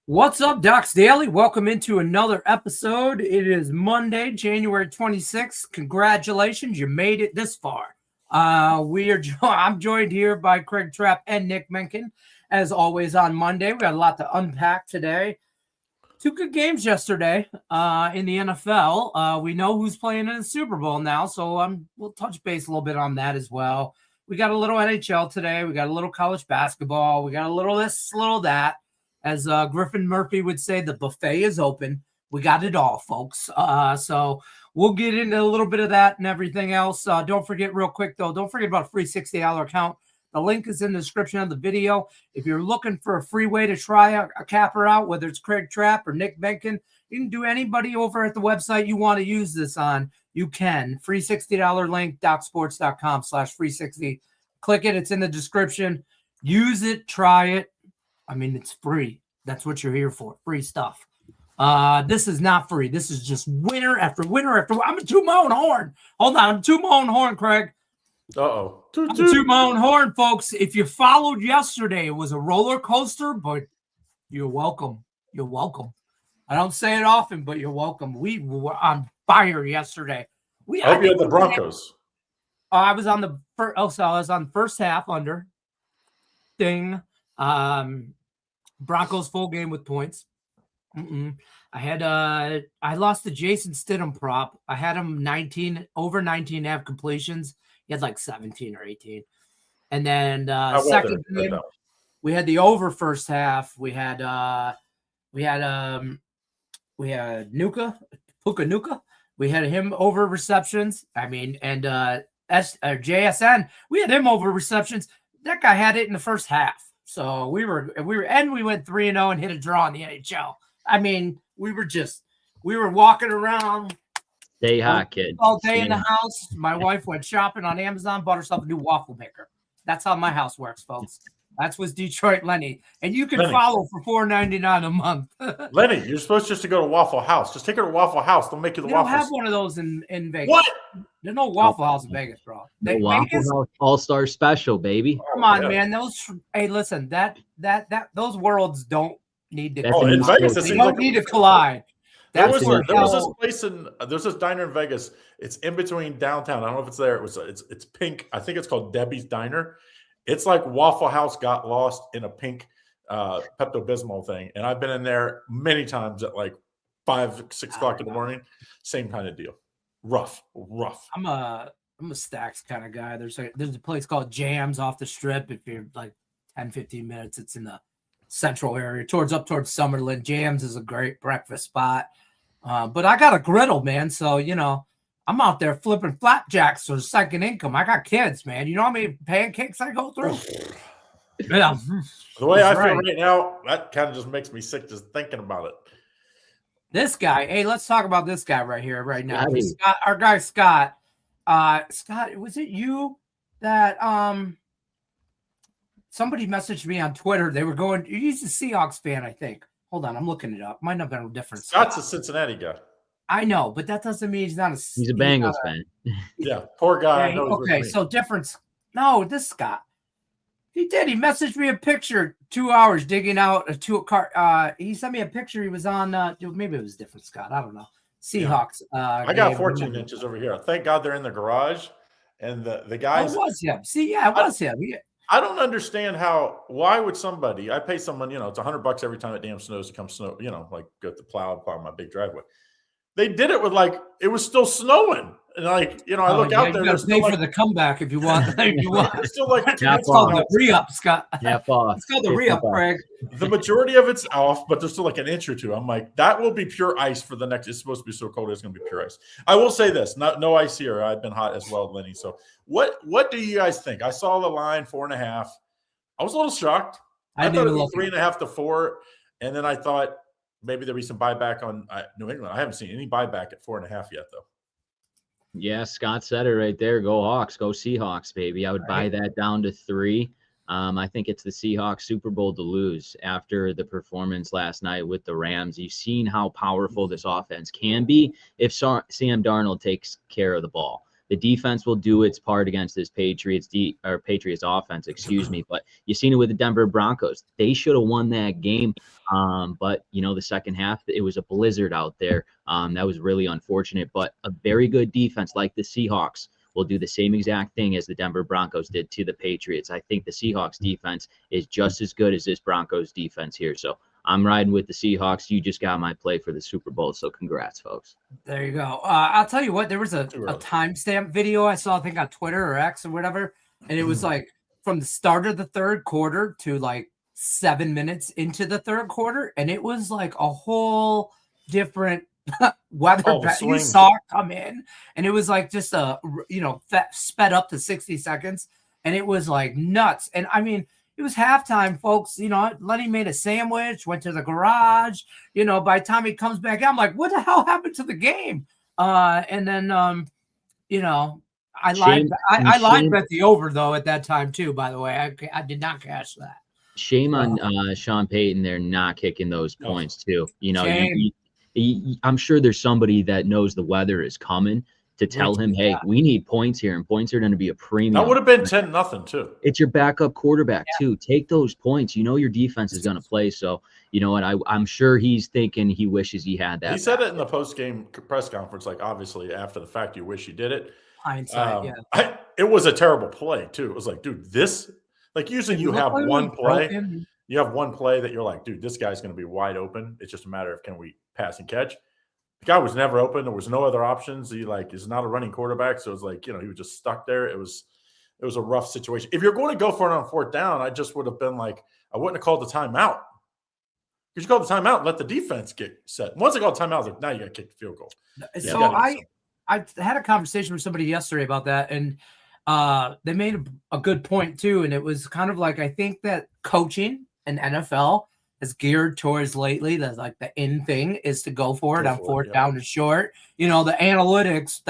What's up, Docs Daily? Welcome into another episode. It is Monday, January 26th. Congratulations, you made it this far. I'm joined here by Craig Trapp and Nick Mencken. As always on Monday, we got a lot to unpack today. Two good games yesterday in the NFL. We know who's playing in the Super Bowl now, so we'll touch base a little bit on that as well. We got a little NHL today. We got a little college basketball. We got a little this, a little that. As Griffin Murphy would say, the buffet is open. We got it all, folks. So we'll get into a little bit of that and everything else. Don't forget real quick, though, don't forget about a free $60 account. The link is in the description of the video. If you're looking for a free way to try a capper out, whether it's Craig Trapp or Nick Mencken, you can do anybody over at the website you want to use this on. You can. Free $60 link, docsports.com/free60. Click it. It's in the description. Use it. Try it. I mean, it's free. That's what you're here for. Free stuff. This is not free. This is just winner after winner after. I'm going to toot my own horn. Hold on. I'm toot my own horn, Craig. Uh-oh. I'm going to toot my own horn, folks. If you followed yesterday, it was a roller coaster, but you're welcome. You're welcome. I don't say it often, but you're welcome. We were on fire yesterday. I hope you had the Broncos. I was on the first half under. Ding. Broncos full game with points. I lost the Jason Stidham prop. I had him over 19 and a half completions. He had like 17 or 18. And then second game, we had the over first half. We had Puka Nuka. We had him over receptions. I mean, and JSN, we had him over receptions. That guy had it in the first half. So we went 3-0 and hit a draw in the NHL. I mean, we were walking around. Stay hot, kid. All day in the house. My wife went shopping on Amazon, bought herself a new waffle maker. That's how my house works, folks. That's what's Detroit Lenny. And you can follow for $4.99 a month. Lenny, you're supposed just to go to Waffle House. Just take her to Waffle House. They'll make you the waffles. They don't have one of those in Vegas. What? There's no Waffle House in Vegas, bro. Waffle House All-Star Special, baby. Come on, man. Hey, listen, those worlds don't need to. In Vegas, they don't need to collide. There's this diner in Vegas. It's in between downtown. I don't know if it's there. It's pink. I think it's called Debbie's Diner. It's like Waffle House got lost in a pink Pepto-Bismol thing. And I've been in there many times at like 5, 6 o'clock in the morning. Same kind of deal. Rough. I'm a Stacks kind of guy. There's a place called Jams off the strip. If you're like 10, 15 minutes, it's in the central area towards Summerlin. Jams is a great breakfast spot. But I got a griddle, man. So, I'm out there flipping flapjacks for second income. I got kids, man. You know how many pancakes I go through? Yeah. The way I feel right now, that kind of just makes me sick just thinking about it. This guy. Hey, let's talk about this guy right here, right now. Scott, our guy Scott. Scott, was it you that somebody messaged me on Twitter? They were going, he's a Seahawks fan, I think. Hold on, I'm looking it up. Might not have been a different Scott's a Cincinnati guy. I know, but that doesn't mean he's not a. He's a Bengals fan. Yeah, poor guy. Yeah, okay, so difference. No, this Scott. He did. He messaged me a picture. 2 hours digging out a car. He sent me a picture. He was on. Maybe it was different Scott. I don't know. Seahawks. I got 14 inches over here. Thank God they're in the garage, and the guys. It was him. See, yeah, it was him. Yeah. I don't understand why would somebody, I pay someone, it's $100 every time it damn snows to come snow, like go to plow my big driveway. They did it with it was still snowing. And I look out there. You got to pay for the comeback if you want. It's still it's called the re-up, Scott. It's called the re-up, Craig. The majority of it's off, but there's still like an inch or two. I'm like, that will be pure ice for the next. It's supposed to be so cold. It's going to be pure ice. I will say this, no ice here. I've been hot as well, Lenny. So what do you guys think? I saw the line 4.5. I was a little shocked. I thought it was 3.5 to 4. And then I thought maybe there'd be some buyback on New England. I haven't seen any buyback at 4.5 yet, though. Yeah, Scott said it right there. Go Hawks. Go Seahawks, baby. I would buy that down to 3. I think it's the Seahawks Super Bowl to lose after the performance last night with the Rams. You've seen how powerful this offense can be if Sam Darnold takes care of the ball. the defense will do its part against this Patriots offense, excuse me. But you've seen it with the Denver Broncos. They should have won that game. But the second half, it was a blizzard out there. That was really unfortunate, but a very good defense like the Seahawks will do the same exact thing as the Denver Broncos did to the Patriots. I think the Seahawks defense is just as good as this Broncos defense here. So I'm riding with the Seahawks. You just got my play for the Super Bowl. So congrats, folks. There you go. I'll tell you what, there was a timestamp video I saw, I think on Twitter or X or whatever. And it was like from the start of the third quarter to like 7 minutes into the third quarter. And it was like a whole different weather you saw it come in, and it was like just sped up to 60 seconds, and it was like nuts. And I mean, it was halftime, folks. Lenny made a sandwich, went to the garage. By the time he comes back, I'm like, what the hell happened to the game? And then I lied bet the over though at that time too. By the way, I did not cash that. Shame on Sean Payton there not kicking those points too. I'm sure there's somebody that knows the weather is coming to tell him, hey, we need points here, and points are going to be a premium. That would have been 10-0 too. It's your backup quarterback too. Take those points. Your defense is going to play. So you know what? I'm sure he's thinking he wishes he had that. He said it in the post-game press conference, like obviously after the fact, you wish you did it. Hindsight, it was a terrible play too. It was like, dude, this like usually you have one play. You have one play that you're like, dude, this guy's going to be wide open. It's just a matter of can we pass and catch. The guy was never open. There was no other options. He is not a running quarterback, so it was like he was just stuck there. It was a rough situation. If you're going to go for it on fourth down, I just would have been like, I wouldn't have called the timeout. Because you call the timeout and let the defense get set. Once I called the timeout, I was like, now you got to kick the field goal. So I had a conversation with somebody yesterday about that, and they made a good point too. And it was kind of like, I think that coaching in NFL is geared towards lately. That's like the in thing is to go for it on fourth down and short. The analytics,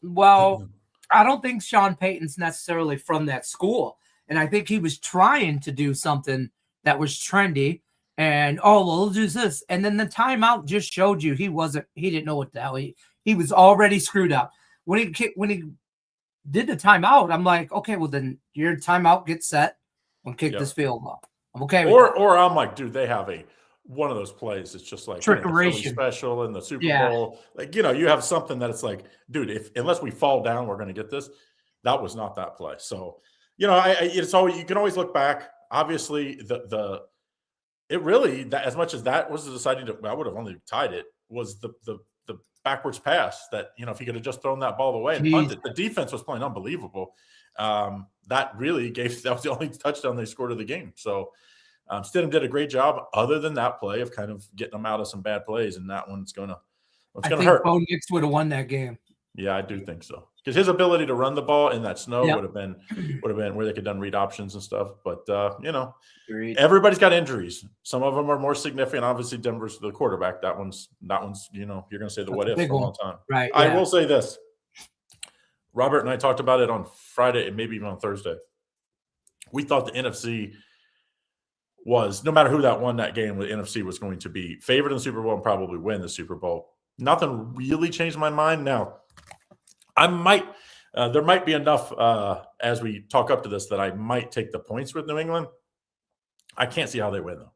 Well, I don't think Sean Payton's necessarily from that school. And I think he was trying to do something that was trendy. And, we'll do this. And then the timeout just showed you he didn't know what the hell he was already screwed up. When he did the timeout, I'm like, okay, well then your timeout gets set and kick this field goal. I'm okay with that. Or I'm like, dude, they have one of those plays. It's just like trickery special in the Super Bowl. Like, you have something that it's like, dude, unless we fall down, we're going to get this. That was not that play. So, it's always, you can always look back. Obviously, as much as that was deciding to, I would have only tied it, was the backwards pass that, if he could have just thrown that ball away and punted. The defense was playing unbelievable. That was the only touchdown they scored of the game. So Stidham did a great job other than that play of kind of getting them out of some bad plays. And that one's going to hurt. Bo Nix would have won that game. Yeah, I do think so. Because his ability to run the ball in that snow would have been where they could done read options and stuff. But everybody's got injuries. Some of them are more significant. Obviously, Denver's the quarterback. That one's you're going to say the what if for a long time. Right. I will say this. Robert and I talked about it on Friday and maybe even on Thursday. We thought the NFC was, no matter who that won that game, the NFC was going to be favored in the Super Bowl and probably win the Super Bowl. Nothing really changed my mind. Now, there might be enough as we talk up to this that I might take the points with New England. I can't see how they win though.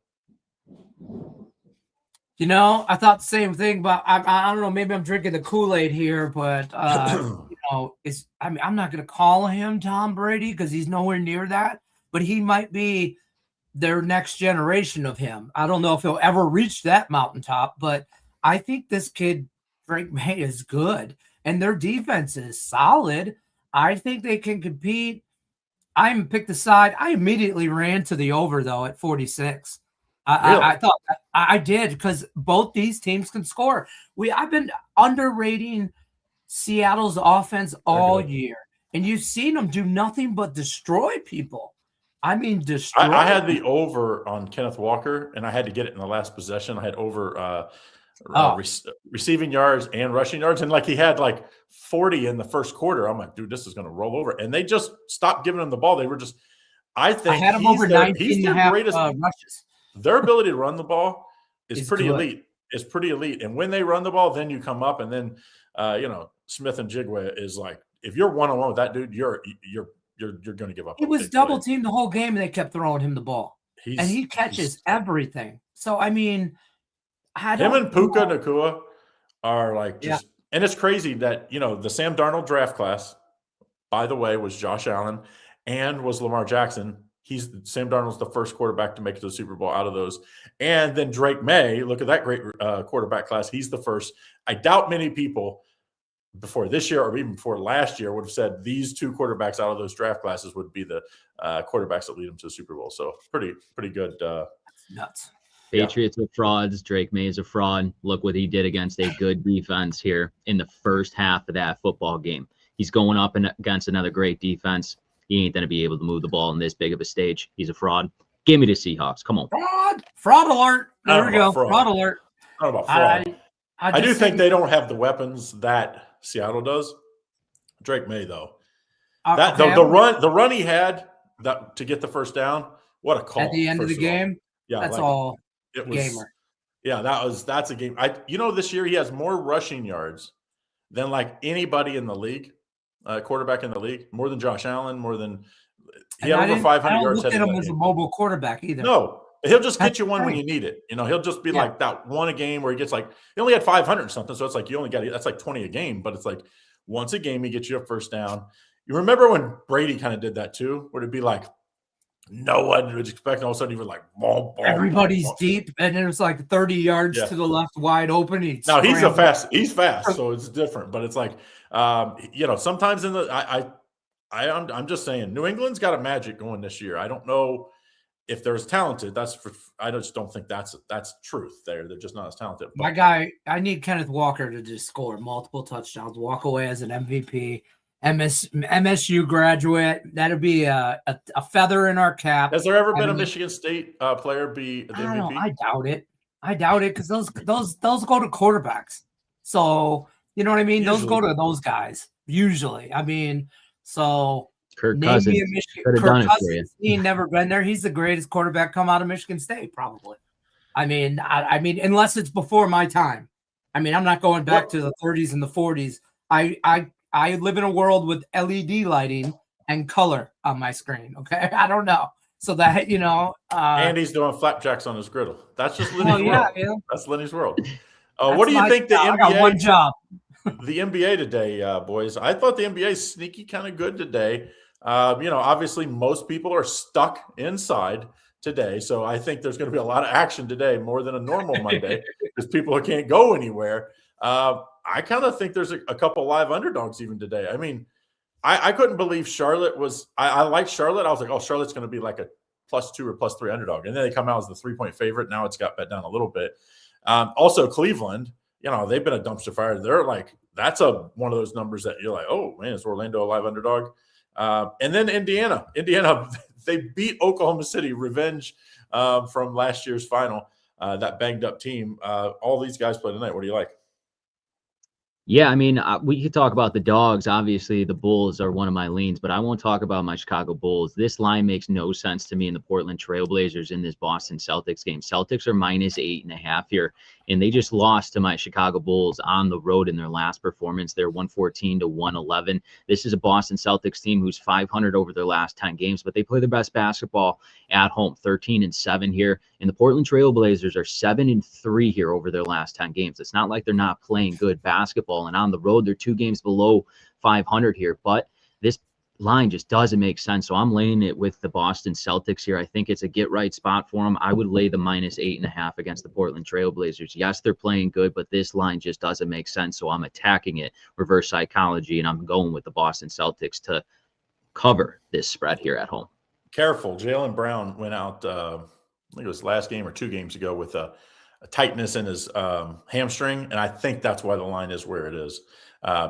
I thought the same thing, but I don't know. Maybe I'm drinking the Kool-Aid here, but I'm not going to call him Tom Brady because he's nowhere near that. But he might be their next generation of him. I don't know if he'll ever reach that mountaintop, but I think this kid Drake May is good, and their defense is solid. I think they can compete. I haven't picked a side. I immediately ran to the over though at 46. Really? I thought I did because both these teams can score. I've been underrating Seattle's offense all year, and you've seen them do nothing but destroy people. I mean, destroy. I had the over on Kenneth Walker, and I had to get it in the last possession. I had over receiving yards and rushing yards, and he had 40 in the first quarter. I'm like, dude, this is going to roll over, and they just stopped giving him the ball. They were just, I think, I had him over 19 and a half rushes. Their ability to run the ball is pretty elite. It's pretty elite. And when they run the ball, then you come up and then, Smith and Jigwe is like, if you're one-on-one with that dude, you're going to give up. He was double teamed the whole game, and they kept throwing him the ball, and he catches everything. So I mean, him and Puka Nacua are like just, and it's crazy that the Sam Darnold draft class, by the way, was Josh Allen and was Lamar Jackson. Sam Darnold's the first quarterback to make it to the Super Bowl out of those. And then Drake May, look at that great quarterback class. He's the first. I doubt many people before this year or even before last year would have said these two quarterbacks out of those draft classes would be the quarterbacks that lead them to the Super Bowl. So pretty good. Nuts. Patriots are frauds. Drake May is a fraud. Look what he did against a good defense here in the first half of that football game. He's going up against another great defense. He ain't going to be able to move the ball in this big of a stage. He's a fraud. Give me the Seahawks. Come on. Fraud alert. There we go. Fraud alert. Not about fraud. I do think they don't have the weapons that Seattle does. Drake May, though. The run he had to get the first down, what a call. At the end of the game? Yeah. That's all gamer. Yeah, that's a game. This year he has more rushing yards than like anybody in the league. Quarterback in the league, more than Josh Allen, he had over 500 yards. I don't look at him as a mobile quarterback either. No, he'll just get you one when you need it. He'll just be like that one a game where he gets like, he only had 500 or something. So it's like, that's like 20 a game, but it's like once a game, he gets you a first down. You remember when Brady kind of did that too, where it'd be like, no one was expecting, all of a sudden he was like, boom, boom, everybody's deep, and it was like 30 yards to the left, wide open. He's fast, so it's different. But it's like, sometimes I'm just saying, New England's got a magic going this year. I don't know if they're as talented. I just don't think that's truth. They're just not as talented. My guy, I need Kenneth Walker to just score multiple touchdowns, walk away as an MVP. MSU graduate. That'd be a feather in our cap. Has there ever been a Michigan State player be the MVP? I doubt it because those go to quarterbacks. So you know what I mean. Usually. Those go to those guys usually. I mean, so Kirk Cousins could have done it for you. He ain't never been there. He's the greatest quarterback come out of Michigan State, probably. I mean, unless it's before my time. I mean, I'm not going back to the 30s and the 40s. I live in a world with LED lighting and color on my screen. Okay. I don't know. So that, Andy's doing flapjacks on his griddle. That's just Lenny's world. Yeah. That's Lenny's world. What do you think the NBA? I got one job. The NBA today, boys. I thought the NBA is sneaky kind of good today. Obviously most people are stuck inside today. So I think there's going to be a lot of action today, more than a normal Monday, because people can't go anywhere. I kind of think there's a couple live underdogs even today. I mean, I couldn't believe Charlotte was – I like Charlotte. I was like, oh, Charlotte's going to be like a +2 or +3 underdog. And then they come out as the 3-point favorite. Now it's got bet down a little bit. Also, Cleveland, they've been a dumpster fire. They're like – that's one of those numbers that you're like, oh, man, is Orlando a live underdog? And then Indiana, they beat Oklahoma City, revenge from last year's final, that banged-up team. All these guys play tonight. What do you like? Yeah, I mean, we could talk about the dogs. Obviously, the Bulls are one of my leans, but I won't talk about my Chicago Bulls. This line makes no sense to me in the Portland Trailblazers in this Boston Celtics game. Celtics are -8.5 here, and they just lost to my Chicago Bulls on the road in their last performance. They're 114-111. This is a Boston Celtics team who's 500 over their last 10 games, but they play their best basketball at home, 13-7 here. And the Portland Trailblazers are 7-3 here over their last 10 games. It's not like they're not playing good basketball. And on the road, they're 2 games below 500 here. But this line just doesn't make sense. So I'm laying it with the Boston Celtics here. I think it's a get-right spot for them. I would lay the -8.5 against the Portland Trailblazers. Yes, they're playing good, but this line just doesn't make sense. So I'm attacking it, reverse psychology, and I'm going with the Boston Celtics to cover this spread here at home. Careful. Jaylen Brown went out, I think it was last game or 2 games ago, with a tightness in his hamstring. And I think that's why the line is where it is,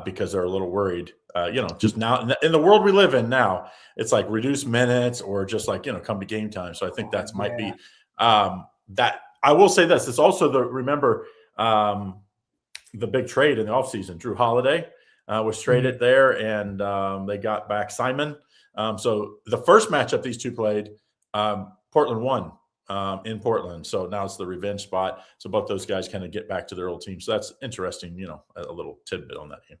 because they're a little worried. Just now in the world we live in now, it's like reduced minutes or just like, come to game time. So I think that might be that. I will say this. It's also remember the big trade in the offseason. Drew Holiday was traded there, and they got back Simon. So the first matchup these two played, Portland won in Portland. So now it's the revenge spot. So both those guys kind of get back to their old team. So that's interesting, a little tidbit on that game.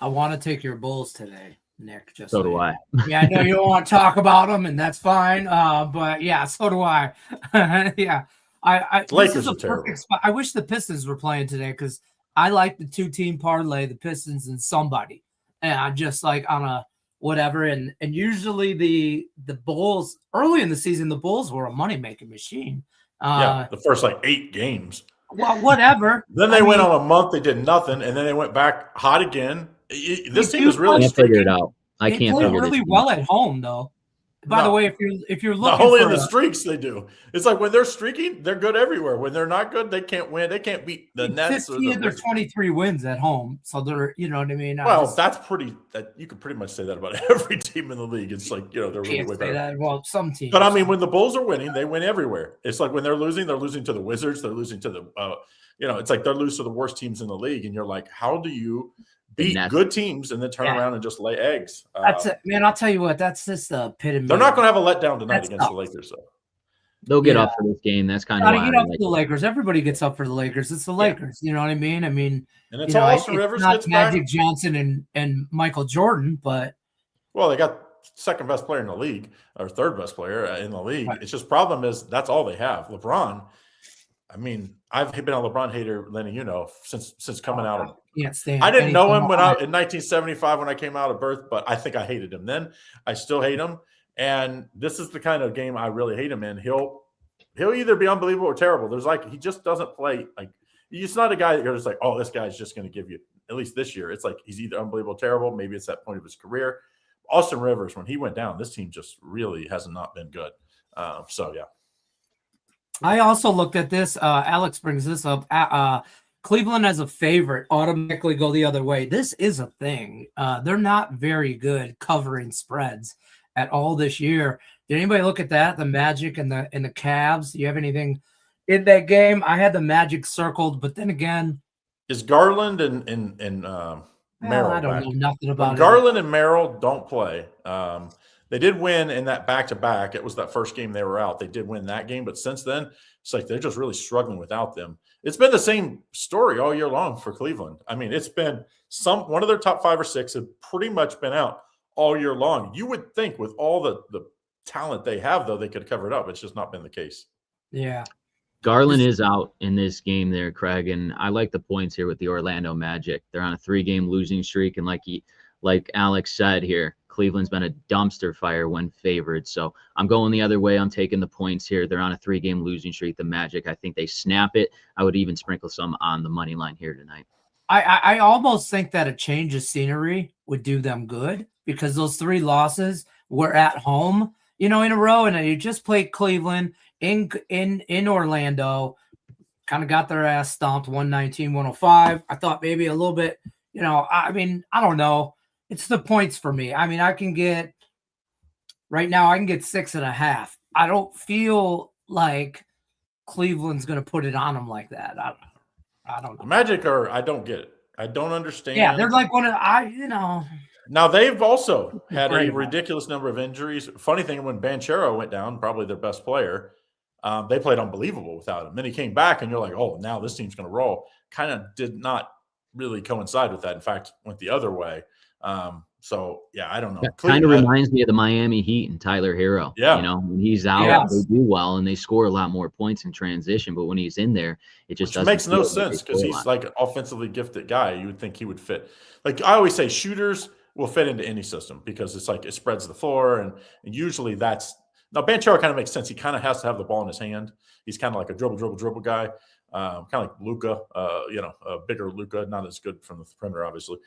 I want to take your Bulls today, Nick. Just So do you I. know. Yeah, I know you don't want to talk about them, and that's fine. But yeah, so do I. Yeah, this Lakers is a are terrible. perfect spot. I wish the Pistons were playing today because I like the 2-team parlay, the Pistons and somebody, and I just like on a whatever. And usually the Bulls early in the season, the Bulls were a money making machine. Yeah, the first like 8 games. Well, whatever. Then they went on a month, they did nothing, and then they went back hot again. This team is I really can't figure it streaking. out. I They can't play figure really this well at home, though. By the No. way, if you're Not looking only for in the streaks, they do. It's like when they're streaking, they're good everywhere. When they're not good, they can't win. They can't beat the Nets or 15 the of their Wizards. 23 wins at home, so they're you know what I mean. Well, that's pretty. That you could pretty much say that about every team in the league. It's like they're really can't way say better. that. Well, some teams. But I mean, when the Bulls are winning, they win everywhere. It's like when they're losing to the Wizards. They're losing to the, it's like they're losing to the worst teams in the league. And you're like, how do you beat good teams and then turn around and just lay eggs? That's it, man. I'll tell you what. That's just the epitome. They're not going to have a letdown tonight against the Lakers, though. They'll get up for this game. That's kind of why get up for the Lakers. Everybody gets up for the Lakers. It's the Lakers. You know what I mean? I mean, and it's Austin Rivers not gets Magic back. Johnson and Michael Jordan, but they got second best player in the league or third best player in the league. Right. It's just problem is that's all they have. LeBron. I mean, I've been a LeBron hater, Lenny, since coming out of. Can't stand. I didn't know him in 1975 when I came out of birth, but I think I hated him then. I still hate him, and this is the kind of game I really hate him in. He'll either be unbelievable or terrible. There's he just doesn't play like. He's not a guy that you're just like, oh, this guy's just going to give you, at least this year. It's like he's either unbelievable, terrible. Maybe it's that point of his career. Austin Rivers, when he went down, this team just really has not been good. Yeah. I also looked at this. Alex brings this up. Cleveland as a favorite automatically go the other way. This is a thing. They're not very good covering spreads at all this year. Did anybody look at that? The Magic and the Cavs. Do you have anything in that game? I had the Magic circled, but then again, is Garland and Merrill? I don't know nothing about it. Garland and Merrill don't play. They did win in that back-to-back. It was that first game they were out. They did win that game, but since then, it's like they're just really struggling without them. It's been the same story all year long for Cleveland. I mean, it's been one of their top 5 or 6 have pretty much been out all year long. You would think with all the talent they have, though, they could cover it up. It's just not been the case. Yeah. Garland is out in this game there, Craig, and I like the points here with the Orlando Magic. They're on a 3-game losing streak, and like Alex said here, Cleveland's been a dumpster fire when favored. So I'm going the other way. I'm taking the points here. They're on a 3-game losing streak. The Magic, I think they snap it. I would even sprinkle some on the money line here tonight. I almost think that a change of scenery would do them good because those 3 losses were at home, in a row, and you just played Cleveland in Orlando, kind of got their ass stomped 119-105. I thought maybe a little bit, I mean, I don't know. It's the points for me. I mean, I can get 6.5. I don't feel like Cleveland's going to put it on them like that. I don't know. Magic I don't get it. I don't understand. Yeah, they're like one of Now they've also had a ridiculous number of injuries. Funny thing, when Banchero went down, probably their best player, they played unbelievable without him. Then he came back, and you're like, oh, now this team's going to roll. Kind of did not really coincide with that. In fact, went the other way. I don't know. That kind of reminds me of the Miami Heat and Tyler Hero. Yeah. When he's out, they do well and they score a lot more points in transition. But when he's in there, it just doesn't makes no sense because he's like an offensively gifted guy. You would think he would fit. Like I always say, shooters will fit into any system because it's like it spreads the floor, and usually that's now Banchero kind of makes sense. He kind of has to have the ball in his hand. He's kind of like a dribble guy. Kind of like Luka, a bigger Luka, not as good from the perimeter, obviously.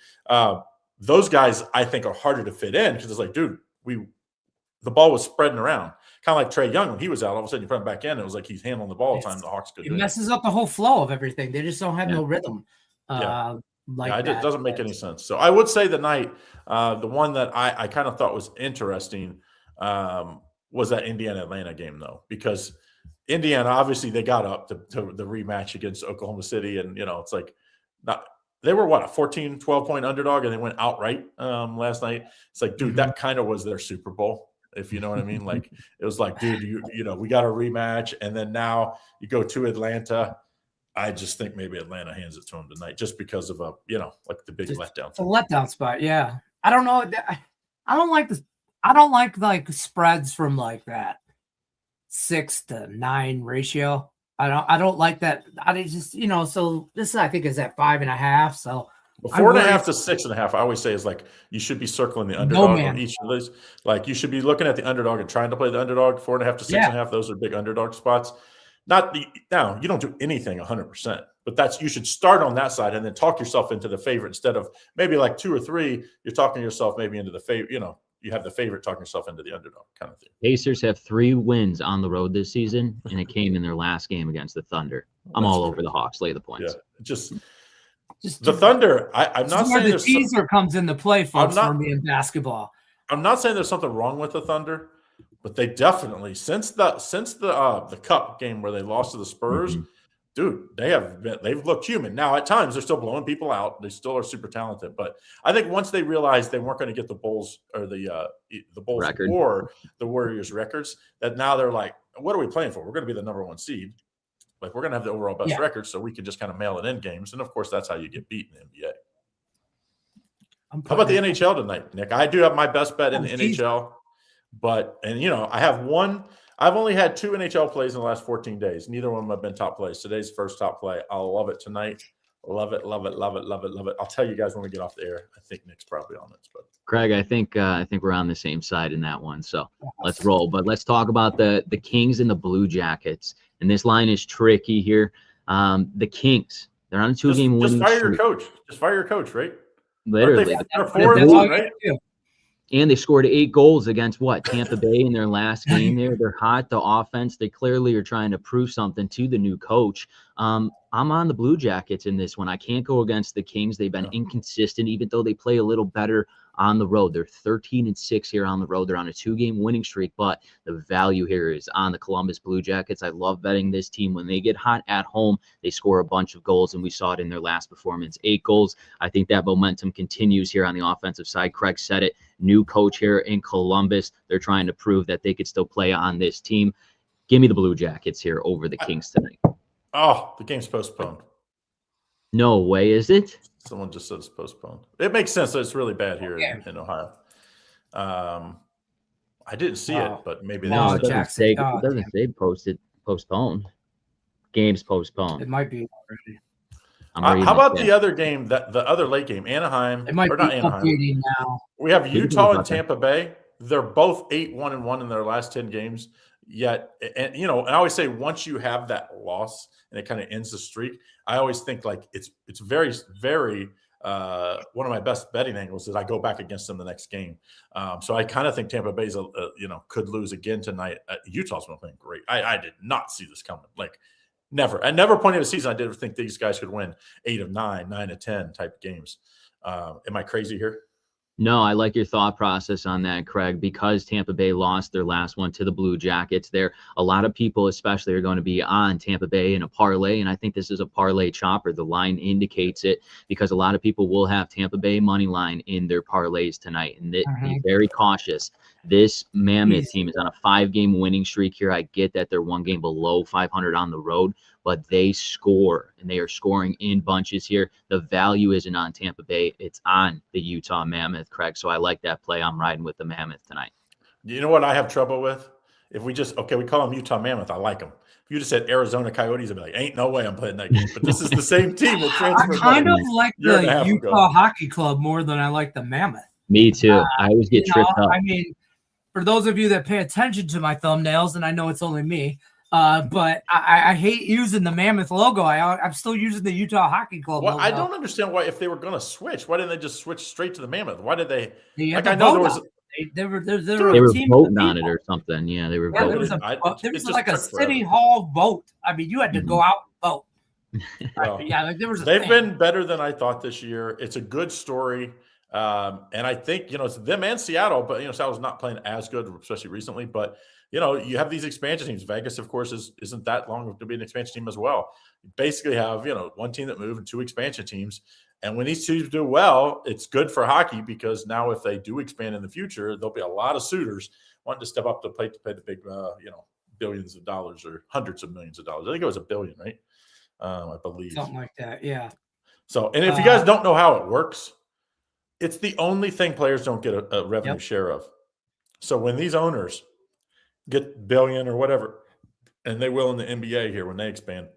Those guys, I think, are harder to fit in because it's like, dude, the ball was spreading around. Kind of like Trae Young when he was out. All of a sudden, you put him back in. It was like he's handling the ball all the time. The Hawks could do it. It messes up the whole flow of everything. They just don't have no rhythm. It doesn't make any sense. So I would say the one that I kind of thought was interesting was that Indiana-Atlanta game, though, because Indiana, obviously, they got up to the rematch against Oklahoma City, and, it's like not – they were, a 14, 12-point underdog, and they went outright last night. It's like, dude, that kind of was their Super Bowl, if you know what I mean. Like, it was like, dude, we got a rematch, and then now you go to Atlanta. I just think maybe Atlanta hands it to them tonight, just because of like the big letdown. It's a letdown spot. Yeah, I don't know. I don't like this. I don't like spreads from like that 6-9 ratio. I don't like that. I just so this I think is at 5.5. So well, 4.5 to 6.5, I always say is like you should be circling the underdog on each of those. Like you should be looking at the underdog and trying to play the underdog. 4.5 to 6.5, those are big underdog spots. Now you don't do anything 100%, but you should start on that side and then talk yourself into the favorite instead of maybe like 2 or 3. You're talking yourself maybe into the favorite. You have the favorite talking yourself into the underdog kind of thing. Pacers have 3 wins on the road this season, and it came in their last game against the Thunder. I'm all over the Hawks. Lay the points. Yeah, just the Thunder. I'm not saying the teaser comes into play, folks, for me in basketball. I'm not saying there's something wrong with the Thunder, but they definitely since the Cup game where they lost to the Spurs. Dude, they've looked human. Now, at times, they're still blowing people out. They still are super talented. But I think once they realized they weren't going to get the Bulls or the Bulls record or the Warriors records, that now they're like, what are we playing for? We're going to be the number 1 seed. Like, we're going to have the overall best record, so we can just kind of mail it in games. And, of course, that's how you get beat in the NBA. How about the NHL tonight, Nick? I do have my best bet in the NHL. I have one – I've only had 2 NHL plays in the last 14 days. Neither one of them have been top plays. Today's first top play. I'll love it tonight. Love it, love it, love it, love it, love it. I'll tell you guys when we get off the air. I think Nick's probably on this. But Craig, I think we're on the same side in that one. So let's roll. But let's talk about the Kings and the Blue Jackets. And this line is tricky here. The Kings, they're on a 2-game winning streak. Just fire your coach. Just fire your coach, right? Literally. They're 4-1, right? And they scored 8 goals against Tampa Bay in their last game there. They're hot. The offense, they clearly are trying to prove something to the new coach. I'm on the Blue Jackets in this one. I can't go against the Kings. They've been inconsistent, even though they play a little better on the road. They're 13-6 here on the road. They're on a 2-game winning streak, but the value here is on the Columbus Blue Jackets. I love betting this team. When they get hot at home, they score a bunch of goals, and we saw it in their last performance, 8 goals. I think that momentum continues here on the offensive side. Craig said it. New coach here in Columbus. They're trying to prove that they could still play on this team. Give me the Blue Jackets here over the Kings tonight. Oh, the game's postponed. No way, is it? Someone just said it's postponed. It makes sense that it's really bad here in Ohio. I didn't see it, but maybe no, it doesn't say postponed. Game's postponed. It might be how already. about the other game, the other late game, Anaheim? It might be not Anaheim. updating now. We have Utah and Tampa Bay. They're both 8-1-1 in their last 10 games. Yet, and I always say once you have that loss and it kind of ends the streak, I always think like it's very, very one of my best betting angles is I go back against them the next game. So I kind of think Tampa Bay's could lose again tonight. Utah's been playing great. I did not see this coming. Like never. At never point of the season I did think these guys could win 8 of 9, 9 of 10 type games. Am I crazy here? No, I like your thought process on that, Craig, because Tampa Bay lost their last one to the Blue Jackets. There, a lot of people especially are going to be on Tampa Bay in a parlay, and I think this is a parlay chopper. The line indicates it because a lot of people will have Tampa Bay money line in their parlays tonight, and be very cautious. This Mammoth team is on a 5-game winning streak here. I get that they're 1 game below 500 on the road, but they score, and they are scoring in bunches here. The value isn't on Tampa Bay. It's on the Utah Mammoth, Craig. So I like that play. I'm riding with the Mammoth tonight. You know what I have trouble with? If we we call them Utah Mammoth. I like them. If you just said Arizona Coyotes, I'd be like, ain't no way I'm playing that game. But this is the same team that transferred. I kind of like the Utah Hockey Club more than I like the Mammoth. Me too. I always get tripped up. I mean, for those of you that pay attention to my thumbnails, and I know it's only me, but I hate using the Mammoth logo. I'm still using the Utah Hockey Club logo. I don't understand why, if they were going to switch, why didn't they just switch straight to the Mammoth? Why did they? I know there was. They were voting on it or something. Yeah, they were voting. There was like a city hall vote. I mean, you had to go out and vote. Well, there was. They've been better than I thought this year. It's a good story. And I think, it's them and Seattle, but, Seattle's not playing as good, especially recently. But, you have these expansion teams. Vegas, of course, isn't that long to be an expansion team as well. You basically have, 1 team that moved and 2 expansion teams. And when these teams do well, it's good for hockey because now if they do expand in the future, there'll be a lot of suitors wanting to step up to the plate to pay the big, billions of dollars or hundreds of millions of dollars. I think it was $1 billion, right? I believe. Something like that, yeah. So, and if you guys don't know how it works, it's the only thing players don't get a revenue share of. So when these owners get billion or whatever, and they will in the NBA here when they expand,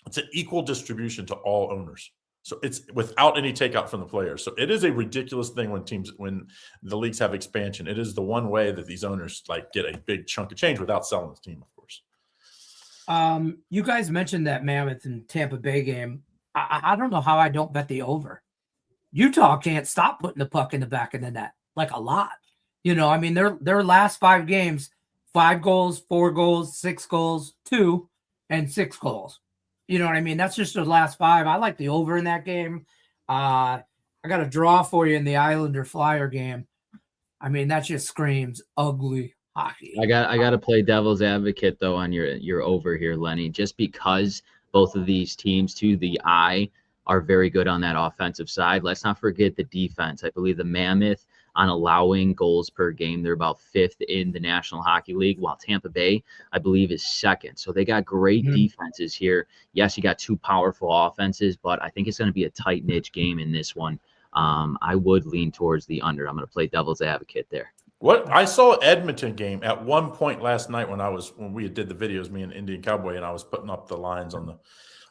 it's an equal distribution to all owners. So it's without any takeout from the players. So it is a ridiculous thing when the leagues have expansion. It is the one way that these owners like get a big chunk of change without selling the team, of course. You guys mentioned that Mammoth and Tampa Bay game. I don't know how I don't bet the over. Utah can't stop putting the puck in the back of the net, like a lot. I mean, their last 5 games, 5 goals, 4 goals, 6 goals, 2, and 6 goals. You know what I mean? That's just their last 5. I like the over in that game. I got a draw for you in the Islander Flyer game. I mean, that just screams ugly hockey. I got to play devil's advocate though on your over here, Lenny, just because both of these teams to the eye are very good on that offensive side. Let's not forget the defense. I believe the Mammoth on allowing goals per game, they're about 5th in the National Hockey League, while Tampa Bay, I believe, is 2nd. So they got great defenses here. Yes, you got 2 powerful offenses, but I think it's going to be a tight niche game in this one. I would lean towards the under. I'm going to play devil's advocate there. What I saw Edmonton game at one point last night when we did the videos, me and Indian Cowboy, and I was putting up the lines on the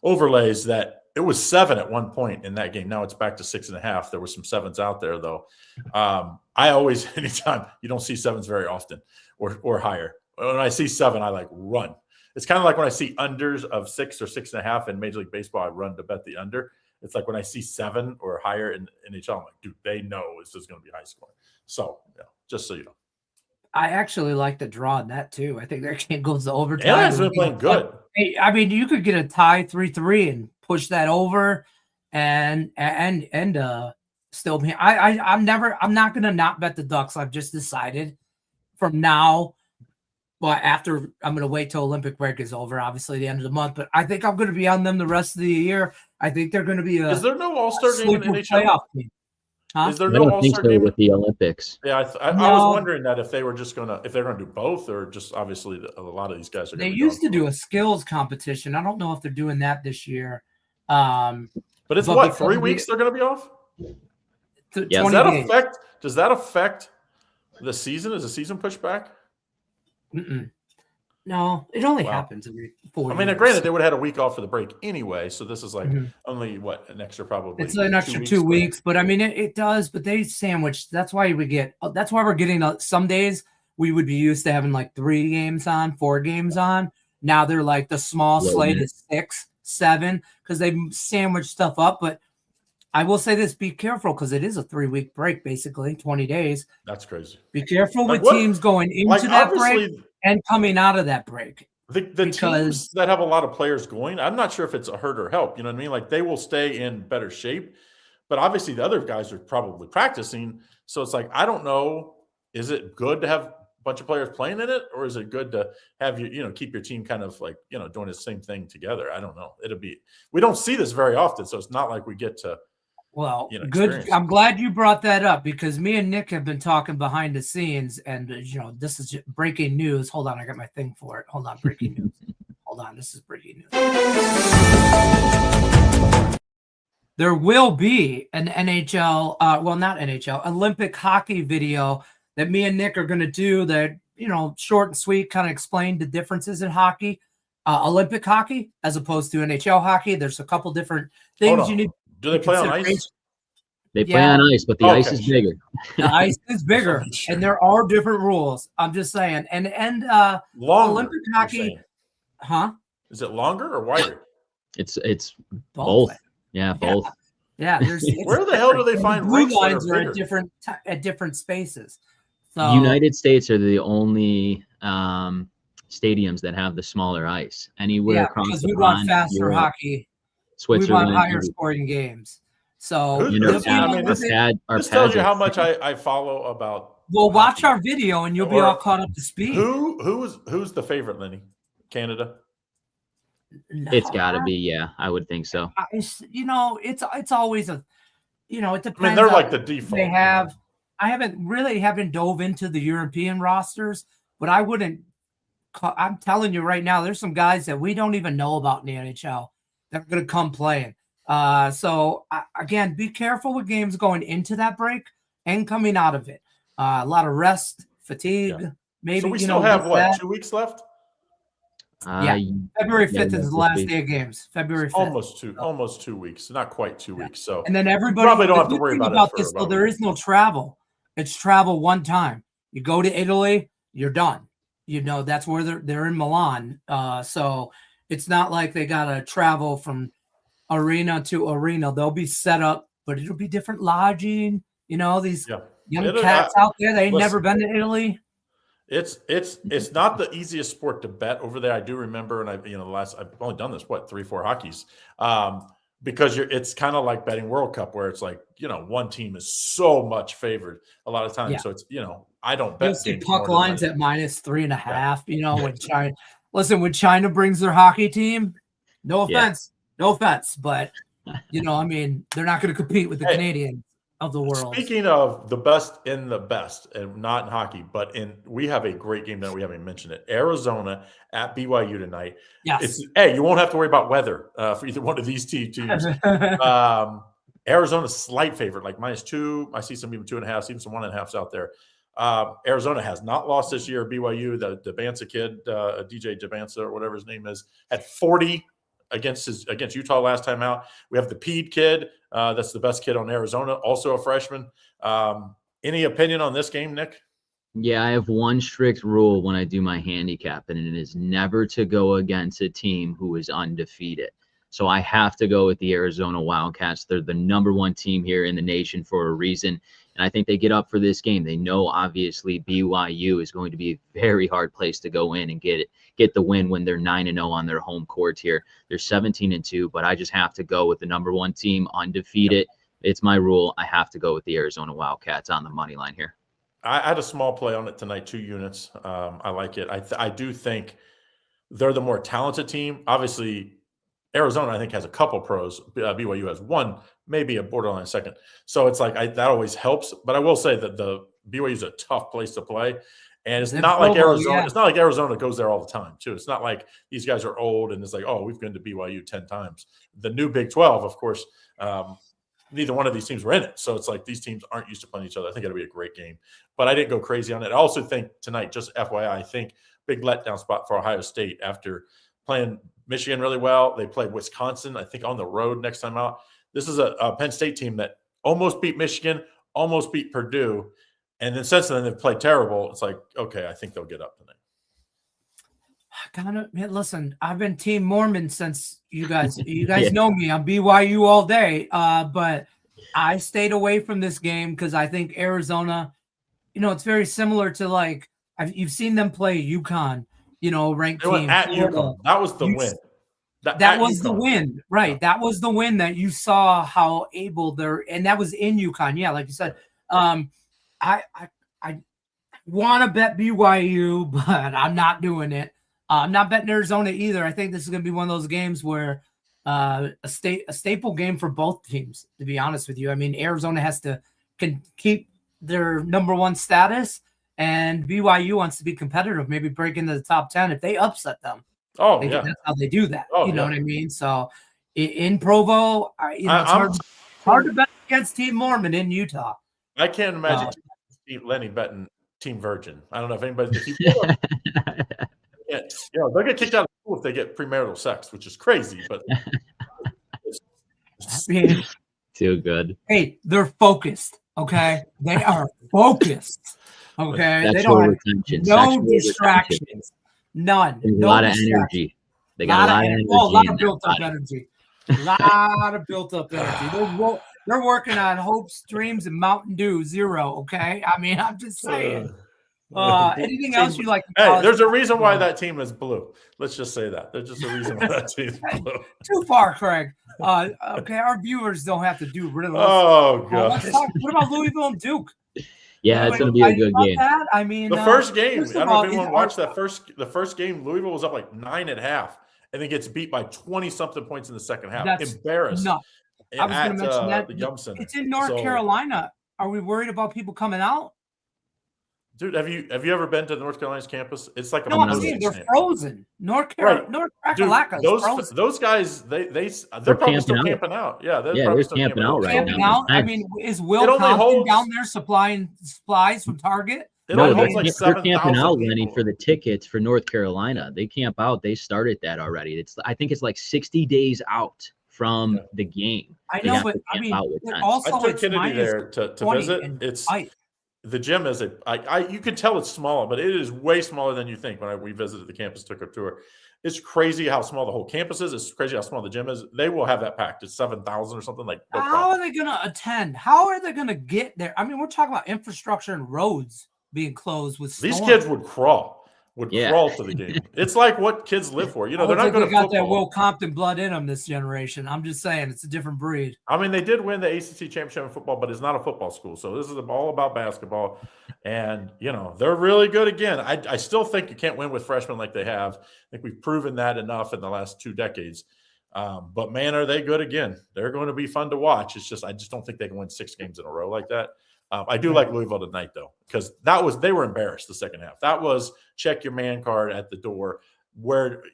overlays, that it was 7 at one point in that game. Now it's back to 6.5. There were some 7s out there though. I always, anytime you don't see 7s very often or higher. When I see 7, I like run. It's kind of like when I see unders of 6 or 6.5 in Major League Baseball, I run to bet the under. It's like when I see 7 or higher in NHL, I'm like, dude, they know this is going to be high scoring. So, just so you know. I actually like the draw in that too. I think that game goes to overtime. Yeah, it's been playing good. I mean, you could get a tie 3-3 and push that over, and still be. I'm not gonna not bet the Ducks. I've just decided from now. But after, I'm gonna wait till Olympic break is over. Obviously, the end of the month. But I think I'm gonna be on them the rest of the year. I think they're gonna be Is there no All-Star game in NHL? Playoff team. Huh? Is there no All-Star game with the Olympics? Yeah, I was wondering that if they're gonna do both, or just obviously a lot of these guys are. They used to do a skills competition. I don't know if they're doing that this year. But it's what, 3 weeks they're going to be off? Yeah. Does that affect the season? Is the season pushed back? No, it only happens every 4 years. I mean, granted, they would have had a week off for the break anyway, so this is like only an extra probably. It's an extra 2 weeks, but I mean, it does. But they sandwich. That's why we're getting some days we would be used to having like 3 games on, 4 games on. Now they're like the small slate is 6, 7 because they sandwich stuff up. But I will say this: be careful because it is a 3-week break, basically 20 days. That's crazy. Be careful with teams going into that break and coming out of that break. The teams that have a lot of players going, I'm not sure if it's a hurt or help. You know what I mean? Like they will stay in better shape, but obviously the other guys are probably practicing. So it's like, I don't know, is it good to have a bunch of players playing in it, or is it good to have keep your team kind of like, doing the same thing together? I don't know. We don't see this very often. So it's not like we get to, well, good. I'm glad you brought that up because me and Nick have been talking behind the scenes, and this is breaking news. Hold on, I got my thing for it. Hold on, breaking news. Hold on, this is breaking news. There will be an NHL, not NHL, Olympic hockey video that me and Nick are going to do. That short and sweet, kind of explain the differences in hockey, Olympic hockey as opposed to NHL hockey. There's a couple different things you need. Do they play on ice? They play on ice, but the ice is bigger. The ice is bigger, and there are different rules. I'm just saying. And longer, Olympic hockey, huh? Is it longer or wider? It's both. Yeah, both. Yeah. Where the hell do they find blue lines are at different spaces? So United States are the only stadiums that have the smaller ice. Anywhere across the pond, we run faster hockey. Switzerland, we want higher scoring games. So this tells you how much I follow about. Well, watch our video and you'll be all caught up to speed. Who's the favorite, Lenny? Canada? No, it's got to be, I would think so. It's always it depends. I mean, they're like the default. They have. I haven't dove into the European rosters, but I wouldn't. I'm telling you right now, there's some guys that we don't even know about in the NHL they're going to come playing. Again, be careful with games going into that break and coming out of it. A lot of rest, fatigue. Yeah. Maybe so we still have what, 2 weeks left? February 5th is the last day of games. February 5th. Almost 2 weeks. Not quite 2 weeks. So and then everybody probably don't have to worry about this. So there is no travel. It's travel one time. You go to Italy, you're done. That's where they're in Milan. So it's not like they gotta travel from arena to arena. They'll be set up, but it'll be different lodging. These young cats out there, they ain't never been to Italy. It's not the easiest sport to bet over there. I do remember, and I've only done this 3-4 hockeys, because it's kind of like betting World Cup, where it's like one team is so much favored a lot of times. Yeah. So it's I don't bet. You'll see puck lines at -3.5. Yeah. When China, when China brings their hockey team, no offense, but they're not going to compete with the Canadians of the world. Speaking of the best in the best, and not in hockey, but we have a great game that we haven't mentioned it. Arizona at BYU tonight. Yes. You won't have to worry about weather for either one of these teams. Arizona's slight favorite, like -2. I see some even 2.5, even some 1.5s out there. Arizona has not lost this year. BYU, the Debanza kid, DJ Debanza or whatever his name is, had 40 against Utah last time out. We have the Pede kid. That's the best kid on Arizona, also a freshman. Any opinion on this game, Nick? Yeah, I have one strict rule when I do my handicap, and it is never to go against a team who is undefeated. So I have to go with the Arizona Wildcats. They're the #1 team here in the nation for a reason. And I think they get up for this game. They know, obviously, BYU is going to be a very hard place to go in and get the win when they're 9-0 on their home court here. They're 17-2, but I just have to go with the #1 team undefeated. It's my rule. I have to go with the Arizona Wildcats on the money line here. I had a small play on it tonight, 2 units. I like it. I do think they're the more talented team. Obviously, Arizona, I think, has a couple pros. BYU has one, maybe a borderline second. So it's like that always helps. But I will say that the BYU is a tough place to play, and it's not like Arizona. Yeah. It's not like Arizona goes there all the time, too. It's not like these guys are old and it's like, oh, we've been to BYU 10 times. The new Big 12, of course, neither one of these teams were in it. So it's like these teams aren't used to playing each other. I think it'll be a great game. But I didn't go crazy on it. I also think tonight, just FYI, I think big letdown spot for Ohio State after playing Michigan really well. They played Wisconsin, I think, on the road next time out. This is a Penn State team that almost beat Michigan, almost beat Purdue. And then since then, they've played terrible. It's like, okay, I think they'll get up tonight. Listen, I've been Team Mormon since you guys know me. I'm BYU all day. But I stayed away from this game because I think Arizona, it's very similar to you've seen them play UConn. Ranked team. At UConn. That was the win. That was the win, right? Yeah. That was the win that you saw how able they're, and that was in UConn. Yeah, like you said. I want to bet BYU, but I'm not doing it. I'm not betting Arizona either. I think this is going to be one of those games where a staple game for both teams. To be honest with you, Arizona has to keep their #1 status. And BYU wants to be competitive, maybe break into the top 10 if they upset them. Oh, yeah. That's how they do that. You know what I mean? So in Provo, it's hard to bet against Team Mormon in Utah. I can't imagine Lenny betting Team Virgin. I don't know if anybody they'll get kicked out of school if they get premarital sex, which is crazy, but too good. Hey, they're focused, okay? They are focused. Okay, they don't have no distractions, none. There's a lot of energy. They got a lot of energy. A lot of built-up energy. A lot of built-up energy. They're working on hopes, dreams, and Mountain Dew 0. Okay, I'm just saying. Anything else you like? Hey, there's a reason why that team is blue. Let's just say that. There's just a reason why that team is blue. Too far, Craig. Okay, our viewers don't have to do really. Oh god. What about Louisville and Duke? Yeah, it's going to be a good game. The first game, I don't know if anyone watched the first game. Louisville was up like 9.5, and then gets beat by 20-something points in the second half. That's embarrassed. No, I was going to mention that. The Yum Center. It's in North Carolina. Are we worried about people coming out? Dude, have you ever been to North Carolina's campus? It's like a No, I'm saying they're camp. frozen. North Carolina is frozen. Those guys, they're probably still camping out. Yeah, they're still camping out right now. I mean, is Will Compton down there supplying supplies from Target? No, they're camping out, Lenny, for the tickets for North Carolina. They camp out. They started that already. I think it's like 60 days out from the game. I know, but I mean, also I took Kennedy there to visit. The gym is you can tell it's small, but it is way smaller than you think. When we visited the campus, took a tour, it's crazy how small the whole campus is. It's crazy how small the gym is. They will have that packed. It's 7,000 or something like. No how are they going to attend? How are they going to get there? I mean, we're talking about infrastructure and roads being closed with storms. These kids would crawl to the game. It's like what kids live for. You know, they're not going to got that Will Compton blood in them this generation. I'm just saying, it's a different breed. I mean, they did win the ACC championship in football, but it's not a football school. So this is all about basketball. And, you know, they're really good again. I still think you can't win with freshmen like they have. I think we've proven that enough in the last 2 decades. But, man, are they good again. They're going to be fun to watch. It's just I just don't think they can win 6 games in a row like that. I do like Louisville tonight, though, because they were embarrassed the second half. That was check your man card at the door.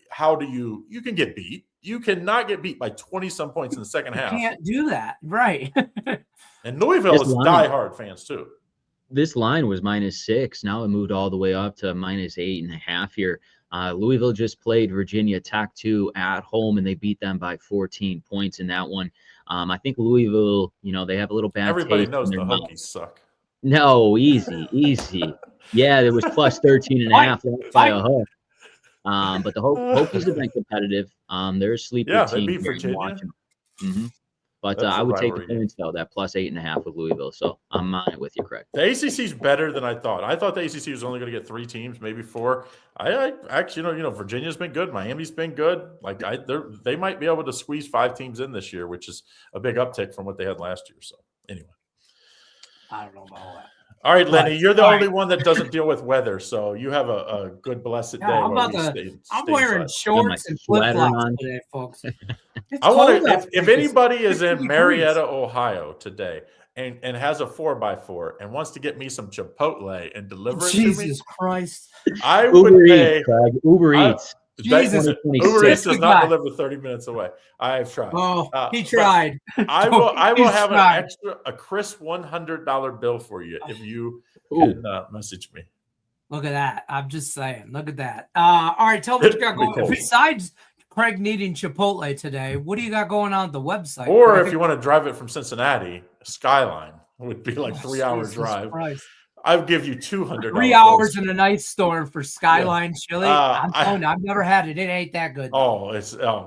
How do you can get beat. You cannot get beat by 20-some points in the second half. You can't do that. Right. And Louisville is diehard fans, too. This line was -6. Now it moved all the way up to -8.5 here. Louisville just played Virginia Tech 2 at home, and they beat them by 14 points in that one. I think Louisville, you know, they have a little bad Everybody taste knows in the their Hokies suck. No, easy. Yeah, there was plus 13.5 by a hook. But the Hokies have been competitive. They're a sleeper team. They beat Virginia. But I would take the points, though, that plus 8.5 with Louisville. So I'm on it with you, Craig. The ACC is better than I thought. I thought the ACC was only going to get 3 teams, maybe 4. I actually, you know, Virginia's been good. Miami's been good. Like they might be able to squeeze 5 teams in this year, which is a big uptick from what they had last year. So anyway, I don't know about that. All right, Lenny, you're the only one that doesn't deal with weather, so you have a good blessed day. I'm wearing shorts and flip-flops today, folks. I want to. If anybody is in Marietta, Ohio today and has a 4x4 and wants to get me some Chipotle and deliver it to me, Jesus Christ, I would pay. Uber Eats. Uber Eats does not deliver 30 minutes away. I have tried. Oh, he tried. I will have a crisp $100 bill for you if you can message me. Look at that. I'm just saying. Look at that. All right, tell me what you got going. Besides Craig needing Chipotle today, what do you got going on the website? Or Craig? if you want to drive it from Cincinnati, Skyline would be like 3-hour drive. Christ. I'll give you $200. 3 hours in a nice storm for Skyline chili. I'm telling you, I've never had it. It ain't that good. Oh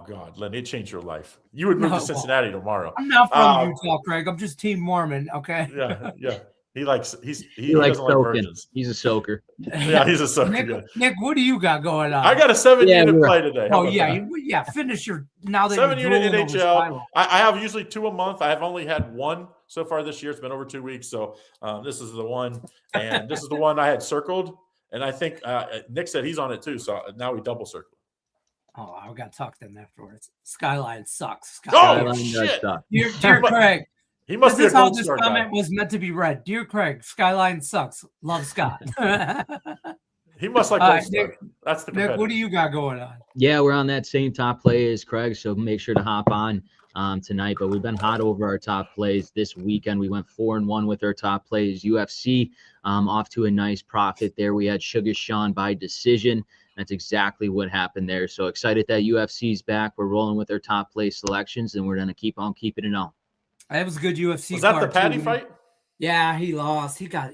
God, Lenny, it changed your life. You would move to Cincinnati tomorrow. I'm not from Utah, Craig. I'm just Team Mormon. Okay. Yeah. He likes soaking. Like virgins. He's a soaker. Yeah, he's a soaker. Nick, what do you got going on? I got a 7-unit play today. Oh yeah. Finish your now that 7-unit NHL. I have usually 2 a month. I have only had 1 so far this year. It's been over 2 weeks. So this is the one, and this is the one I had circled. And I think Nick said he's on it too. So now we double circle. Oh, I got tucked in afterwards. Skyline sucks. Oh shit! Dear Craig. He must be a Gold Star guy. This comment was meant to be read. Dear Craig, Skyline sucks. Love Scott. He must like Gold Star. Nick, that's the Nick, what do you got going on? Yeah, we're on that same top play as Craig, so make sure to hop on tonight. But we've been hot over our top plays this weekend. We went 4-1 with our top plays. UFC off to a nice profit there. We had Sugar Sean by decision. That's exactly what happened there. So excited that UFC's back. We're rolling with our top play selections, and we're going to keep on keeping it on. That was a good UFC. Was that the Patty fight? Yeah, he lost. He got.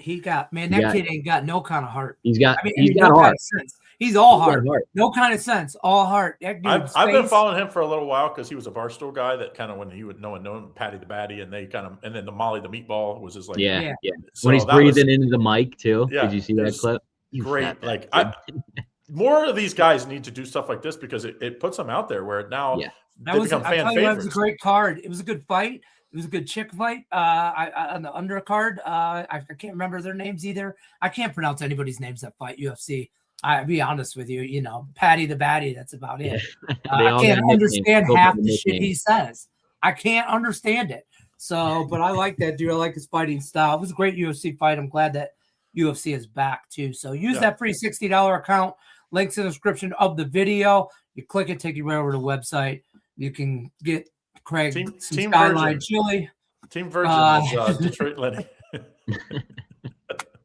Man, that kid ain't got no kind of heart. He's got no heart. Kind of sense. He's all heart. No kind of sense. All heart. I've been following him for a little while because he was a Barstool guy that kind of when he would know him, Patty the Batty, and then the Molly the Meatball was just like yeah. So when he's breathing into the mic too. Yeah, did you see that clip? Great. Like more of these guys need to do stuff like this because it puts them out there where now they become fan favorites. That was a great card. It was a good fight. It was a good chick fight. On the undercard, I can't remember their names either. I can't pronounce anybody's names that fight UFC. I'll be honest with you. You know, Patty the Batty. That's about it. I can't understand half the shit he says. I can't understand it. So, but I like that dude. I like his fighting style. It was a great UFC fight. I'm glad that UFC is back too. So use that free $60 account. Links in the description of the video. You click it, take you right over to the website. You can get Craig some Skyline chili. Team Virgin is Detroit Lenny.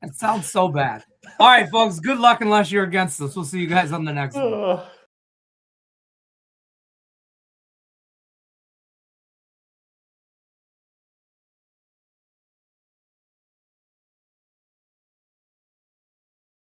It sounds so bad. All right, folks. Good luck unless you're against us. We'll see you guys on the next one.